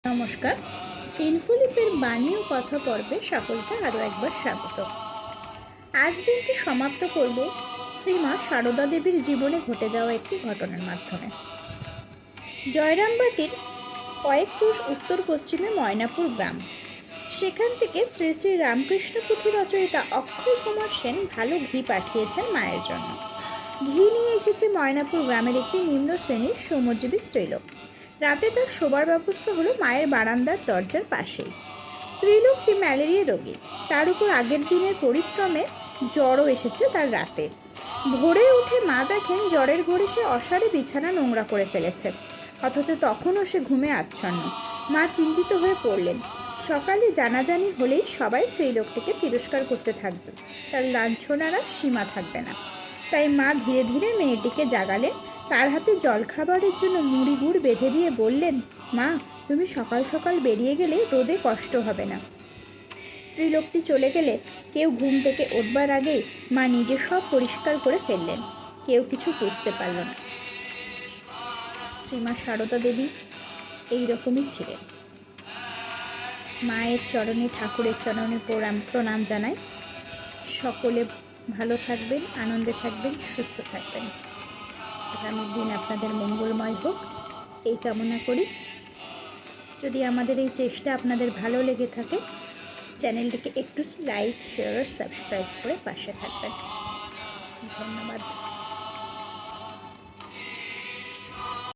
নমস্কার। ইনফোলিপের বাণী ও কথা পর্বে সকলকে আরও একবার স্বাগত। আজ দিনটি সমাপ্ত করব শ্রীমা সারদা দেবীর জীবনে ঘটে যাওয়া একটি ঘটনার মাধ্যমে। জয়রামবাটির কয়েক ক্রোশ উত্তর পশ্চিমে ময়নাপুর গ্রাম। সেখান থেকে শ্রী শ্রী রামকৃষ্ণ পুঁথি রচয়িতা অক্ষয় কুমার সেন ভালো ঘি পাঠিয়েছেন মায়ের জন্য। ঘি নিয়ে এসেছে ময়নাপুর গ্রামের একটি নিম্ন শ্রেণীর শ্রমজীবী স্ত্রীলোক। রাতে তার শোবার ব্যবস্থা হলো মায়ের বারান্দার দরজার পাশেই। স্ত্রীলোকটি ম্যালেরিয়া রোগী, তার উপর আগের দিনের পরিশ্রমে জ্বরও এসেছে তার রাতে। ভোরে উঠে মা দেখেন জ্বরের ঘোরে সে অসারে বিছানা নোংরা করে ফেলেছে, অথচ তখনও সে ঘুমে আচ্ছন্ন। মা চিন্তিত হয়ে পড়লেন। সকালে জানাজানি হলেই সবাই স্ত্রীলোকটিকে তিরস্কার করতে থাকবে, তার লাঞ্ছনার আর সীমা থাকবে না। তাই মা ধীরে ধীরে মেয়েটিকে জাগালেন, তার হাতে জলখাবারের জন্য মুড়ি গুড় বেঁধে দিয়ে বললেন, মা, তুমি সকাল সকাল বেরিয়ে গেলে রোদে কষ্ট হবে না। স্ত্রীলোকটি চলে গেলে কেউ ঘুম থেকে উঠবার আগেই মা নিজে সব পরিষ্কার করে ফেললেন। কেউ কিছু বুঝতে পারল না। শ্রীমা সারদা দেবী এইরকমই ছিলেন। মায়ের চরণে, ঠাকুরের চরণে প্রণাম জানাই। সকলে ভালো থাকবেন, আনন্দে থাকবেন, সুস্থ থাকবেন। আগামী দিন আপনাদের মঙ্গলময় হোক এই কামনা করি। যদি আমাদের এই চেষ্টা আপনাদের ভালো লেগে থাকে, চ্যানেলটিকে একটু লাইক, শেয়ার আর সাবস্ক্রাইব করে পাশে থাকবেন। ধন্যবাদ।